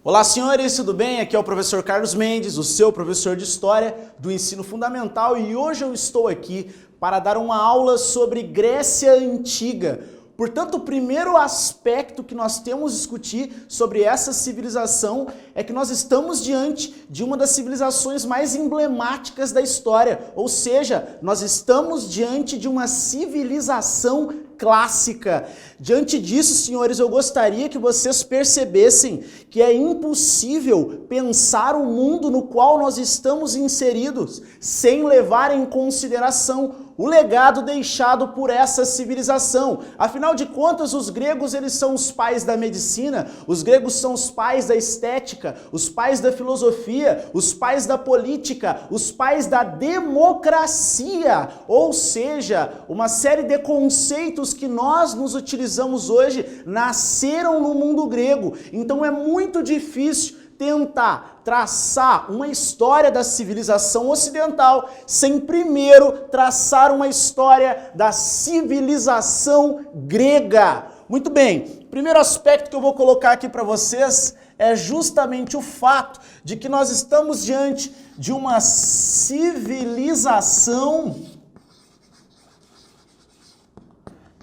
Olá, senhores, tudo bem? Aqui é o professor Carlos Mendes, o seu professor de História do Ensino Fundamental, e hoje eu estou aqui para dar uma aula sobre Grécia Antiga. Portanto, o primeiro aspecto que nós temos que discutir sobre essa civilização é que nós estamos diante de uma das civilizações mais emblemáticas da história, ou seja, nós estamos diante de uma civilização clássica. Diante disso, senhores, eu gostaria que vocês percebessem que é impossível pensar o mundo no qual nós estamos inseridos sem levar em consideração o legado deixado por essa civilização. Afinal de contas, os gregos eles são os pais da medicina, os gregos são os pais da estética, os pais da filosofia, os pais da política, os pais da democracia, ou seja, uma série de conceitos que nós nos utilizamos hoje nasceram no mundo grego. Então é muito difícil tentar traçar uma história da civilização ocidental sem primeiro traçar uma história da civilização grega. Muito bem, o primeiro aspecto que eu vou colocar aqui para vocês é justamente o fato de que nós estamos diante de uma civilização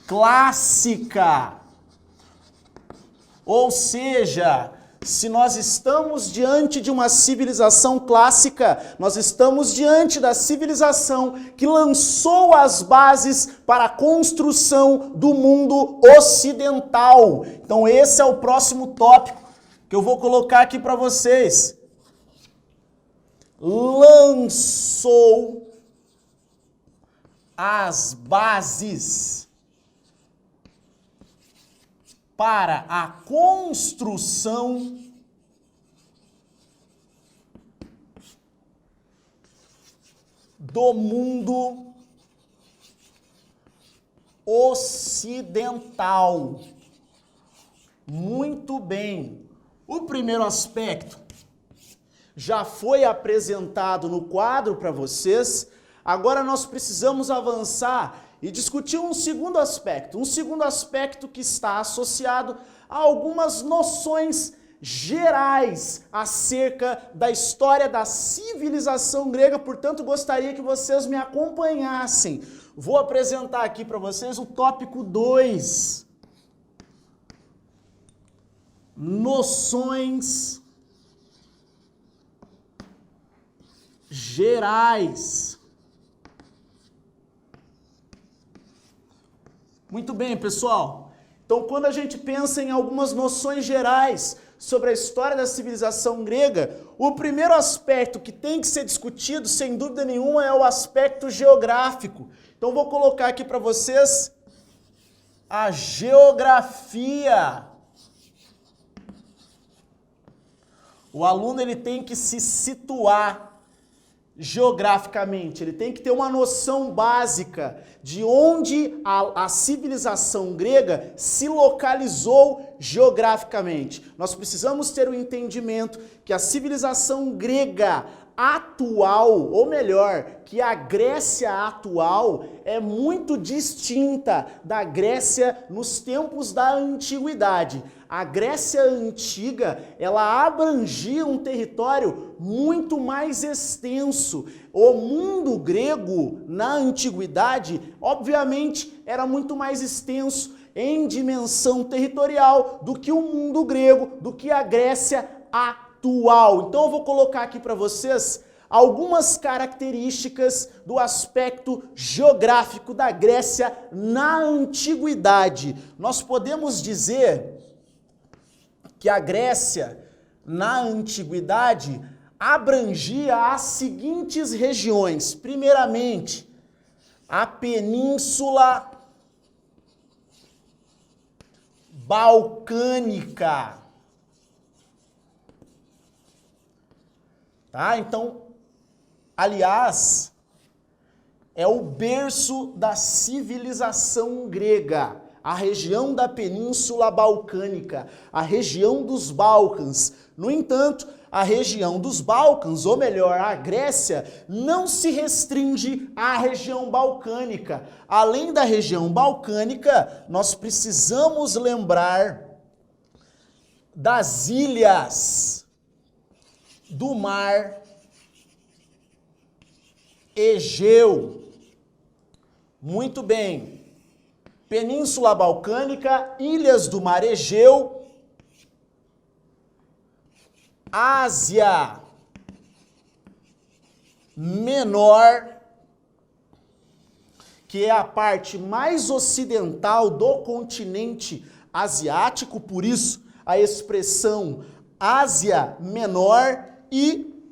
clássica, ou seja, se nós estamos diante de uma civilização clássica, nós estamos diante da civilização que lançou as bases para a construção do mundo ocidental. Então esse é o próximo tópico que eu vou colocar aqui para vocês. Lançou as bases para a construção do mundo ocidental. Muito bem. O primeiro aspecto já foi apresentado no quadro para vocês. Agora nós precisamos avançar e discutir um segundo aspecto que está associado a algumas noções gerais acerca da história da civilização grega. Portanto, gostaria que vocês me acompanhassem. Vou apresentar aqui para vocês o tópico 2. Noções gerais. Muito bem, pessoal. Então, quando a gente pensa em algumas noções gerais sobre a história da civilização grega, o primeiro aspecto que tem que ser discutido, sem dúvida nenhuma, é o aspecto geográfico. Então, vou colocar aqui para vocês a geografia. O aluno ele tem que se situar geograficamente, ele tem que ter uma noção básica de onde a civilização grega se localizou geograficamente. Nós precisamos ter o entendimento que a civilização grega atual, ou melhor, que a Grécia atual é muito distinta da Grécia nos tempos da antiguidade. A Grécia antiga, ela abrangia um território muito mais extenso. O mundo grego, na antiguidade, obviamente, era muito mais extenso em dimensão territorial do que o mundo grego, do que a Grécia atual. Então eu vou colocar aqui para vocês algumas características do aspecto geográfico da Grécia na antiguidade. Nós podemos dizer que a Grécia, na antiguidade, abrangia as seguintes regiões. Primeiramente, a Península Balcânica. Tá? Então, aliás, é o berço da civilização grega. A região da Península Balcânica, a região dos Balcãs. No entanto, a região dos Balcãs, ou melhor, a Grécia, não se restringe à região balcânica. Além da região balcânica, nós precisamos lembrar das ilhas do mar Egeu. Muito bem. Península Balcânica, ilhas do mar Egeu, Ásia Menor, que é a parte mais ocidental do continente asiático, por isso a expressão Ásia Menor, e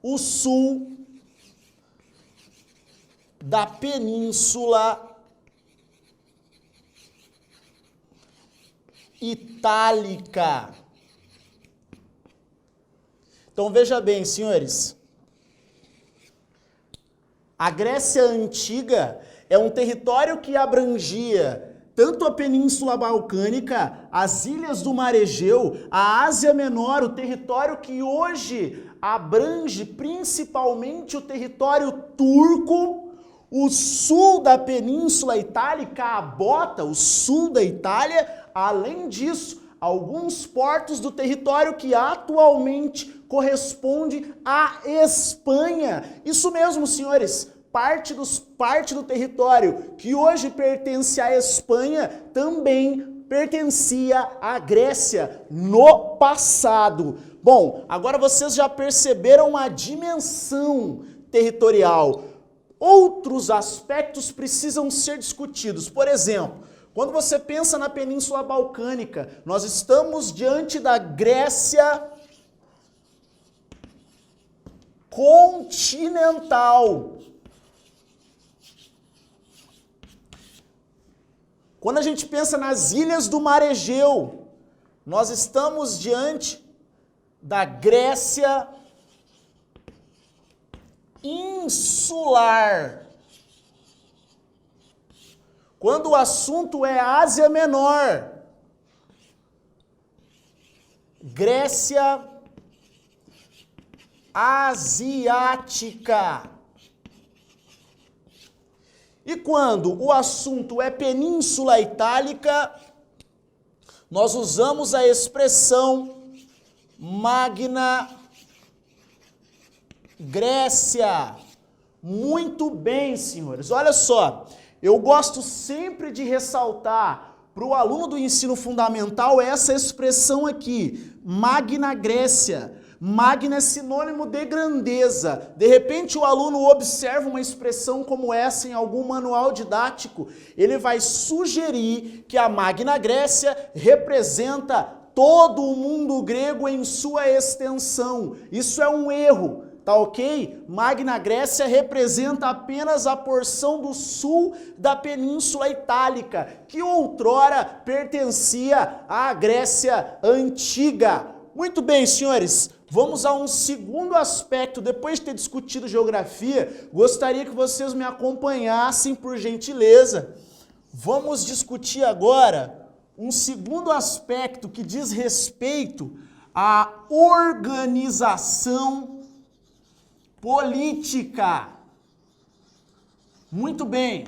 o sul da Península Itálica. Então veja bem, senhores, a Grécia Antiga é um território que abrangia tanto a Península Balcânica, as ilhas do Mar Egeu, a Ásia Menor, o território que hoje abrange principalmente o território turco, o sul da Península Itálica, a bota, o sul da Itália, além disso, alguns portos do território que atualmente corresponde à Espanha. Isso mesmo, senhores. Parte do território que hoje pertence à Espanha também pertencia à Grécia no passado. Bom, agora vocês já perceberam a dimensão territorial. Outros aspectos precisam ser discutidos. Por exemplo, quando você pensa na Península Balcânica, nós estamos diante da Grécia continental. Quando a gente pensa nas ilhas do Mar Egeu, nós estamos diante da Grécia insular. Quando o assunto é Ásia Menor, Grécia asiática. E quando o assunto é Península Itálica, nós usamos a expressão Magna Grécia. Muito bem, senhores. Olha só, eu gosto sempre de ressaltar para o aluno do ensino fundamental essa expressão aqui, Magna Grécia. Magna é sinônimo de grandeza. De repente o aluno observa uma expressão como essa em algum manual didático, ele vai sugerir que a Magna Grécia representa todo o mundo grego em sua extensão. Isso é um erro, tá ok? Magna Grécia representa apenas a porção do sul da Península Itálica, que outrora pertencia à Grécia Antiga. Muito bem, senhores. Vamos a um segundo aspecto. Depois de ter discutido geografia, gostaria que vocês me acompanhassem, por gentileza. Vamos discutir agora um segundo aspecto que diz respeito à organização política. Muito bem.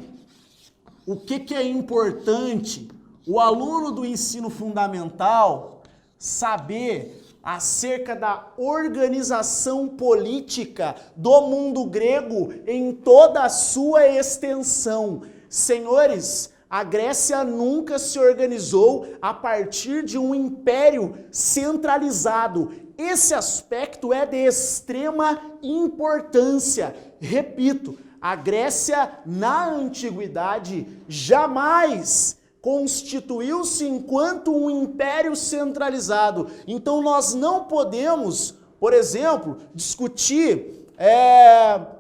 O que é importante o aluno do ensino fundamental saber acerca da organização política do mundo grego em toda a sua extensão? Senhores, a Grécia nunca se organizou a partir de um império centralizado. Esse aspecto é de extrema importância. Repito, a Grécia na antiguidade jamais constituiu-se enquanto um império centralizado. Então nós não podemos, por exemplo, discutir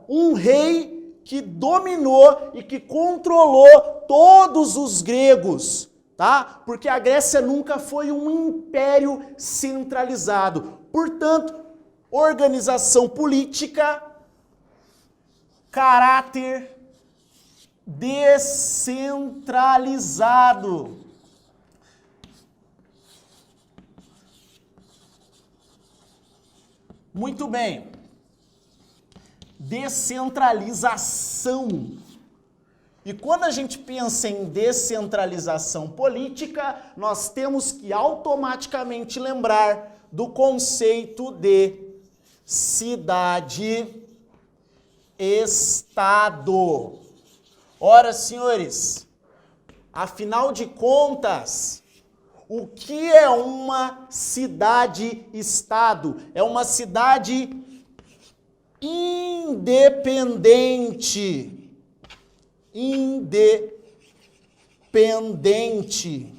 um rei que dominou e que controlou todos os gregos, tá? Porque a Grécia nunca foi um império centralizado. Portanto, organização política, caráter descentralizado. Muito bem. Descentralização. E quando a gente pensa em descentralização política, nós temos que automaticamente lembrar do conceito de cidade-estado. Ora, senhores, afinal de contas, o que é uma cidade-estado? É uma cidade independente. Independente.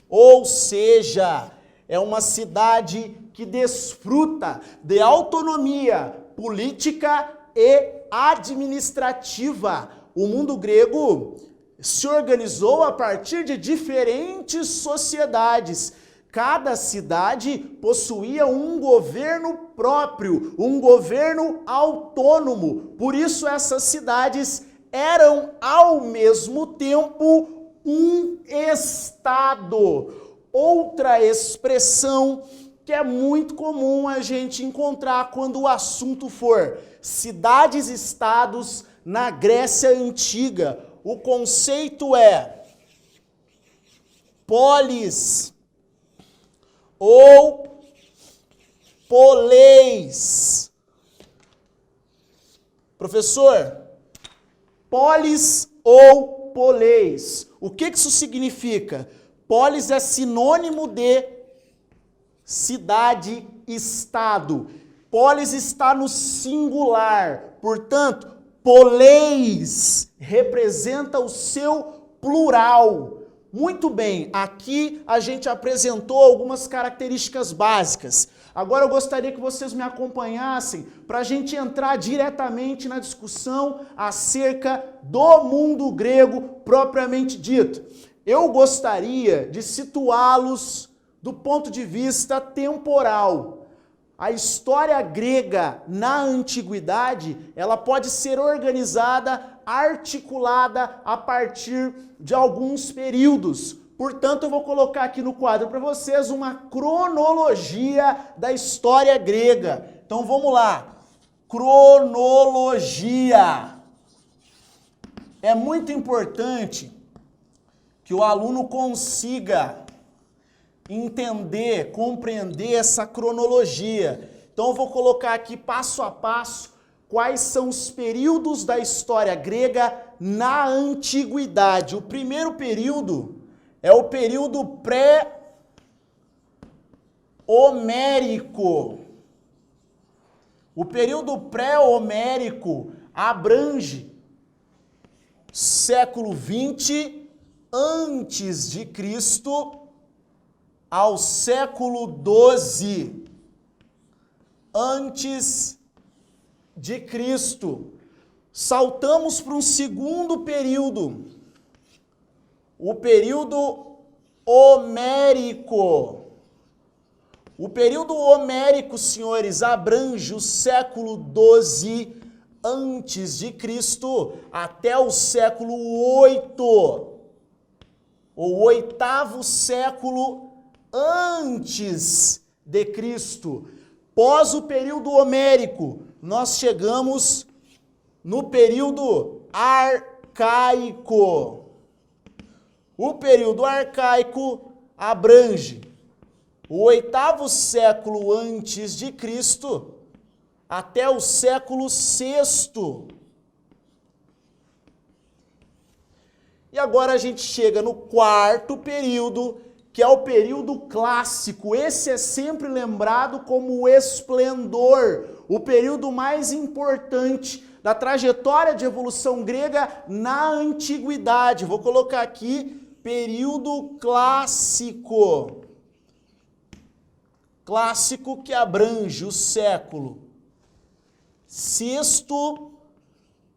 Ou seja, é uma cidade que desfruta de autonomia política e administrativa. O mundo grego se organizou a partir de diferentes sociedades. Cada cidade possuía um governo próprio, um governo autônomo. Por isso essas cidades eram ao mesmo tempo um estado. Outra expressão que é muito comum a gente encontrar quando o assunto for cidades-estados na Grécia Antiga. O conceito é polis ou poleis. Professor, polis ou poleis. O que isso significa? Polis é sinônimo de cidade-estado. Polis está no singular. Portanto, poleis representa o seu plural. Muito bem, aqui a gente apresentou algumas características básicas. Agora eu gostaria que vocês me acompanhassem para a gente entrar diretamente na discussão acerca do mundo grego propriamente dito. Eu gostaria de situá-los do ponto de vista temporal. A história grega na antiguidade, ela pode ser organizada, articulada a partir de alguns períodos. Portanto, eu vou colocar aqui no quadro para vocês uma cronologia da história grega. Então, vamos lá. Cronologia. É muito importante que o aluno consiga entender, compreender essa cronologia. Então eu vou colocar aqui passo a passo quais são os períodos da história grega na antiguidade. O primeiro período é o período pré-homérico. O período pré-homérico abrange século 20 antes de Cristo ao século 12 antes de Cristo. Saltamos para um segundo período, o período homérico. O período homérico, senhores, abrange o século 12 antes de Cristo até o século 8, o oitavo século antes de Cristo. Pós o período homérico, nós chegamos no período arcaico. O período arcaico abrange o oitavo século antes de Cristo até o século VI. E agora a gente chega no quarto período, que é o período clássico. Esse é sempre lembrado como o esplendor, o período mais importante da trajetória de evolução grega na antiguidade. Vou colocar aqui período clássico. Clássico que abrange o século VI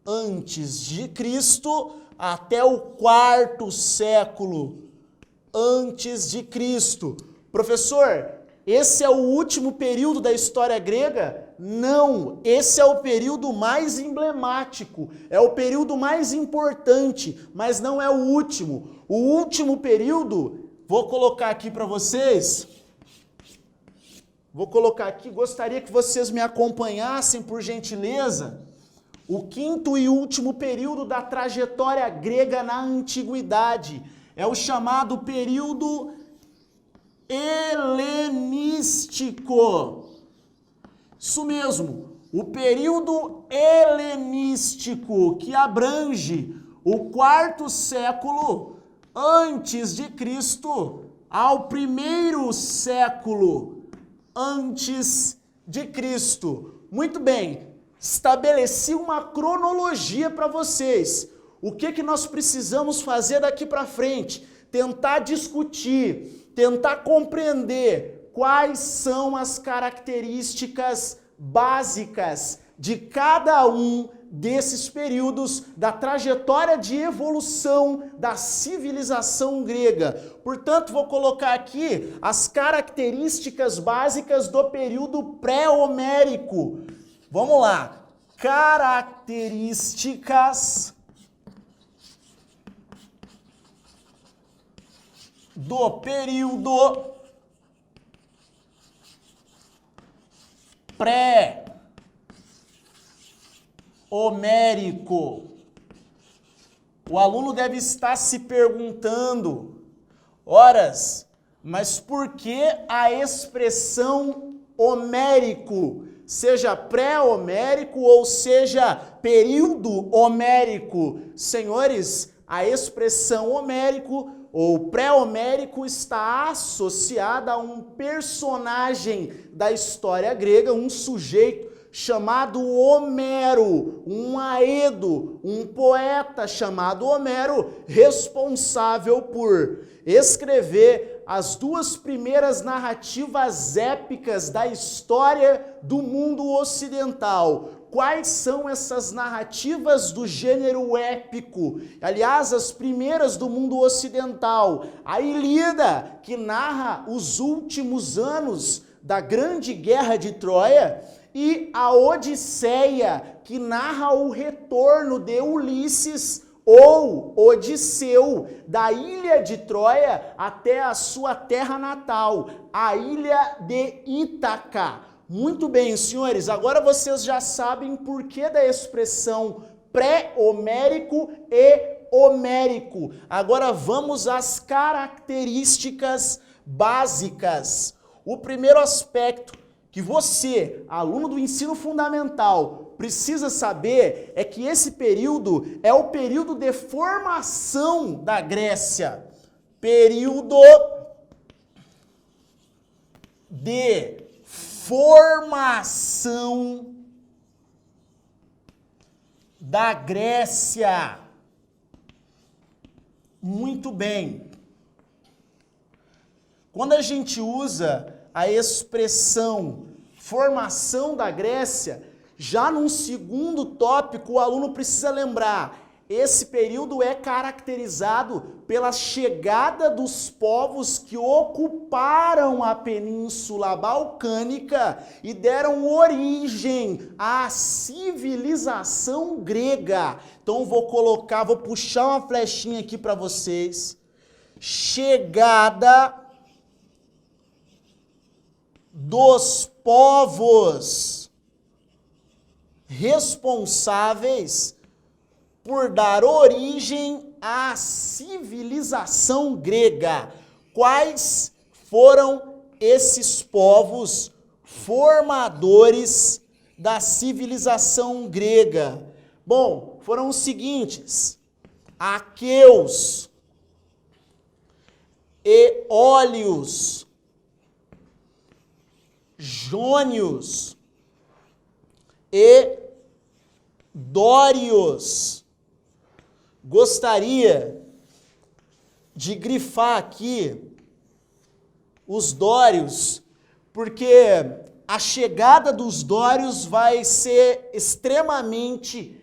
antes de Cristo até o quarto século antes de Cristo. Professor, esse é o último período da história grega? Não, esse é o período mais emblemático, é o período mais importante, mas não é o último. O último período, vou colocar aqui para vocês, Vou colocar aqui, gostaria que vocês me acompanhassem, por gentileza, o quinto e último período da trajetória grega na antiguidade. É o chamado período helenístico. Isso mesmo, o período helenístico, que abrange o quarto século antes de Cristo ao primeiro século antes de Cristo. Muito bem, estabeleci uma cronologia para vocês. O que nós precisamos fazer daqui para frente? Tentar discutir, tentar compreender quais são as características básicas de cada um desses períodos da trajetória de evolução da civilização grega. Portanto, vou colocar aqui as características básicas do período pré-homérico. Vamos lá. Características do período pré-homérico. O aluno deve estar se perguntando, horas, mas por que a expressão homérico, seja pré-homérico ou seja período homérico? Senhores, a expressão homérico ou pré-homérico está associada a um personagem da história grega, um sujeito chamado Homero, um aedo, um poeta chamado Homero, responsável por escrever as duas primeiras narrativas épicas da história do mundo ocidental. Quais são essas narrativas do gênero épico? Aliás, as primeiras do mundo ocidental. A Ilíada, que narra os últimos anos da Grande Guerra de Troia, e a Odisseia, que narra o retorno de Ulisses ou Odisseu da ilha de Troia até a sua terra natal, a ilha de Ítaca. Muito bem, senhores, agora vocês já sabem por que da expressão pré-homérico e homérico. Agora vamos às características básicas. O primeiro aspecto que você, aluno do ensino fundamental, precisa saber é que esse período é o período de formação da Grécia. Período de formação da Grécia. Muito bem. Quando a gente usa a expressão formação da Grécia, já num segundo tópico, o aluno precisa lembrar, esse período é caracterizado pela chegada dos povos que ocuparam a Península Balcânica e deram origem à civilização grega. Então vou puxar uma flechinha aqui para vocês. Chegada dos povos responsáveis por dar origem à civilização grega. Quais foram esses povos formadores da civilização grega? Bom, foram os seguintes: aqueus, eólios, jônios e dórios. Gostaria de grifar aqui os dórios, porque a chegada dos dórios vai ser extremamente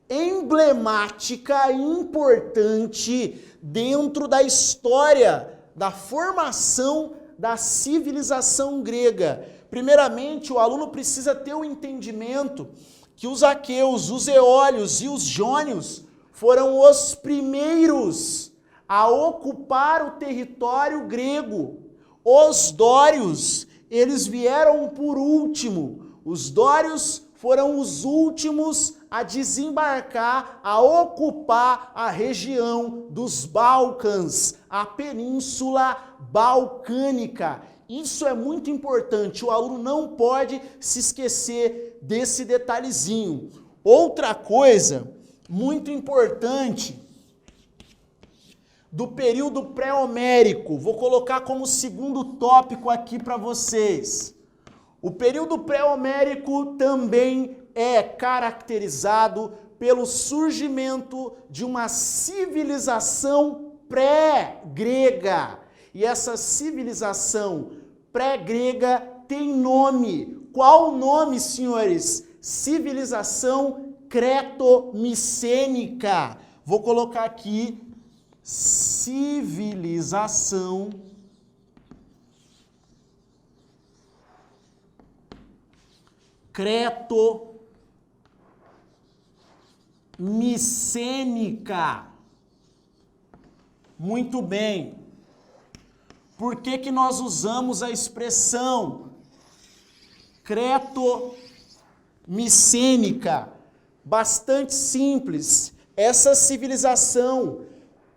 emblemática e importante dentro da história da formação da civilização grega. Primeiramente, o aluno precisa ter o entendimento que os aqueus, os eólios e os jônios foram os primeiros a ocupar o território grego. Os dórios, eles vieram por último. Os dórios foram os últimos a desembarcar, a ocupar a região dos Balcãs, a Península Balcânica. Isso é muito importante, o aluno não pode se esquecer desse detalhezinho. Outra coisa muito importante do período pré-homérico, vou colocar como segundo tópico aqui para vocês. O período pré-homérico também é caracterizado pelo surgimento de uma civilização pré-grega. E essa civilização pré-grega tem nome. Qual o nome, senhores? Civilização creto-micênica. Vou colocar aqui, civilização creto-micênica. Muito bem. Por que nós usamos a expressão creto-micênica? Bastante simples. Essa civilização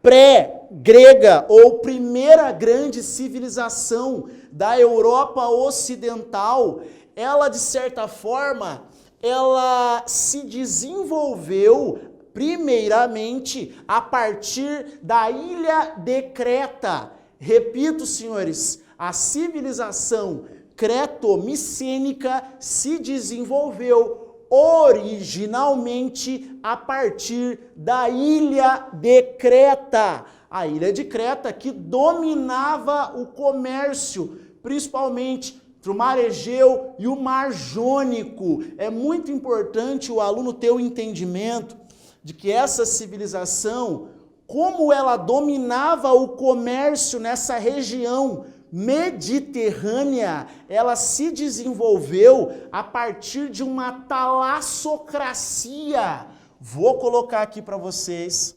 pré-grega, ou primeira grande civilização da Europa Ocidental, ela, de certa forma, ela se desenvolveu primeiramente a partir da ilha de Creta. Repito, senhores, a civilização creto-micênica se desenvolveu originalmente a partir da ilha de Creta. A ilha de Creta que dominava o comércio, principalmente entre o Mar Egeu e o Mar Jônico. É muito importante o aluno ter o entendimento de que essa civilização, como ela dominava o comércio nessa região mediterrânea, ela se desenvolveu a partir de uma talassocracia. Vou colocar aqui para vocês.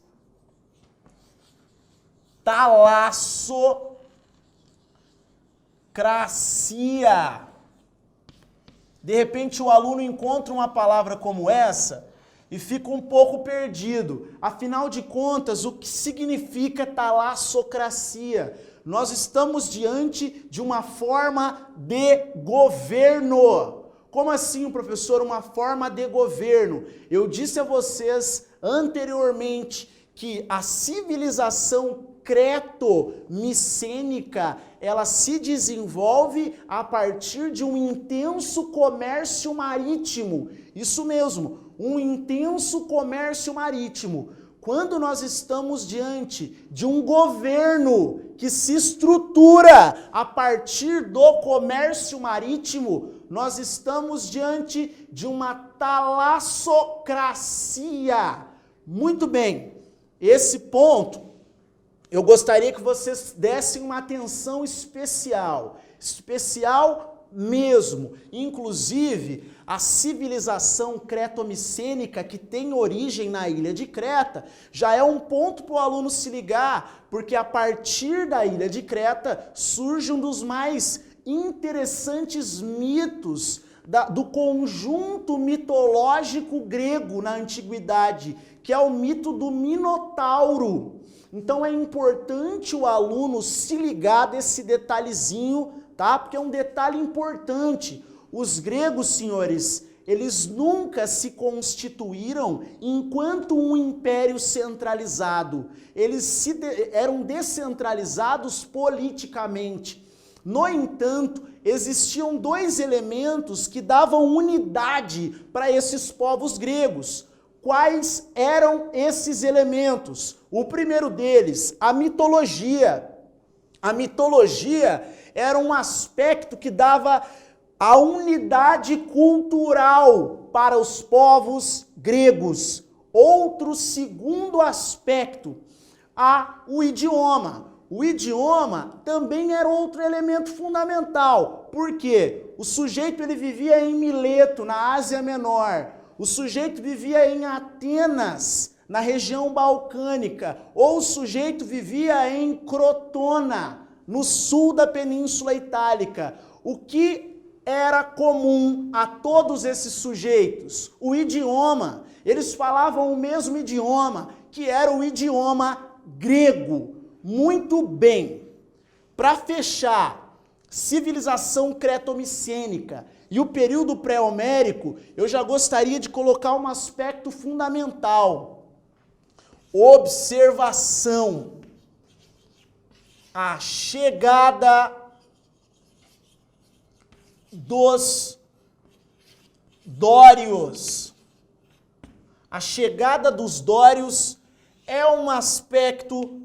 Talassocracia. De repente o aluno encontra uma palavra como essa e fica um pouco perdido. Afinal de contas, o que significa talassocracia? Nós estamos diante de uma forma de governo. Como assim, professor, uma forma de governo? Eu disse a vocês anteriormente que a civilização creto-micênica, ela se desenvolve a partir de um intenso comércio marítimo. Isso mesmo, um intenso comércio marítimo. Quando nós estamos diante de um governo que se estrutura a partir do comércio marítimo, nós estamos diante de uma talassocracia. Muito bem, esse ponto eu gostaria que vocês dessem uma atenção especial mesmo. Inclusive, a civilização creto-micênica, que tem origem na ilha de Creta, já é um ponto para o aluno se ligar, porque a partir da ilha de Creta surge um dos mais interessantes mitos do conjunto mitológico grego na antiguidade, que é o mito do Minotauro. Então é importante o aluno se ligar desse detalhezinho, tá? Porque é um detalhe importante. Os gregos, senhores, eles nunca se constituíram enquanto um império centralizado. Eles eram descentralizados politicamente. No entanto, existiam dois elementos que davam unidade para esses povos gregos. Quais eram esses elementos? O primeiro deles, a mitologia. A mitologia era um aspecto que dava a unidade cultural para os povos gregos. Outro segundo aspecto, o idioma. O idioma também era outro elemento fundamental. Por quê? O sujeito ele vivia em Mileto, na Ásia Menor. O sujeito vivia em Atenas, na região balcânica. Ou o sujeito vivia em Crotona, no sul da Península Itálica. O que era comum a todos esses sujeitos? O idioma. Eles falavam o mesmo idioma, que era o idioma grego. Muito bem. Para fechar, civilização creto-micênica e o período pré-homérico, eu já gostaria de colocar um aspecto fundamental. Observação. A chegada dos dórios. A chegada dos dórios é um aspecto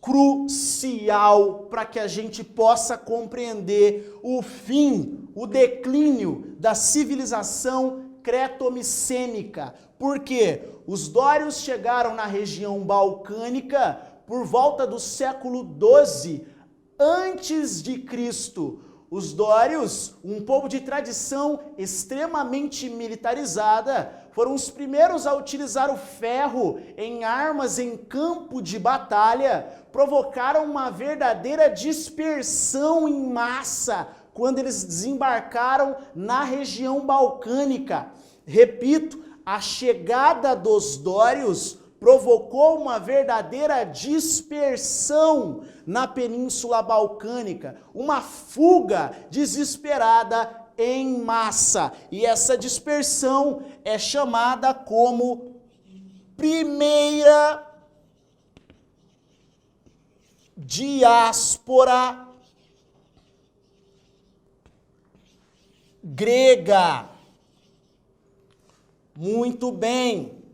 crucial para que a gente possa compreender o fim, o declínio da civilização creto-micênica. Por quê? Os dórios chegaram na região balcânica por volta do século XII antes de Cristo. Os dórios, um povo de tradição extremamente militarizada, foram os primeiros a utilizar o ferro em armas em campo de batalha, provocaram uma verdadeira dispersão em massa quando eles desembarcaram na região balcânica. Repito, a chegada dos dórios provocou uma verdadeira dispersão na Península Balcânica, uma fuga desesperada em massa. E essa dispersão é chamada como primeira diáspora grega. Muito bem.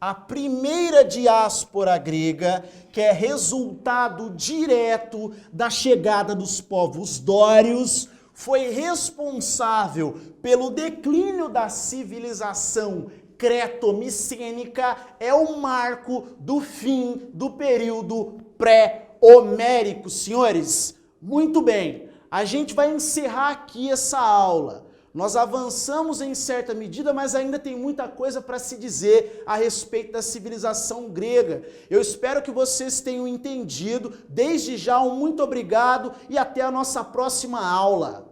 A primeira diáspora grega, que é resultado direto da chegada dos povos dórios, foi responsável pelo declínio da civilização creto-micênica, é o marco do fim do período pré-homérico, senhores. Muito bem, a gente vai encerrar aqui essa aula. Nós avançamos em certa medida, mas ainda tem muita coisa para se dizer a respeito da civilização grega. Eu espero que vocês tenham entendido. Desde já, um muito obrigado e até a nossa próxima aula.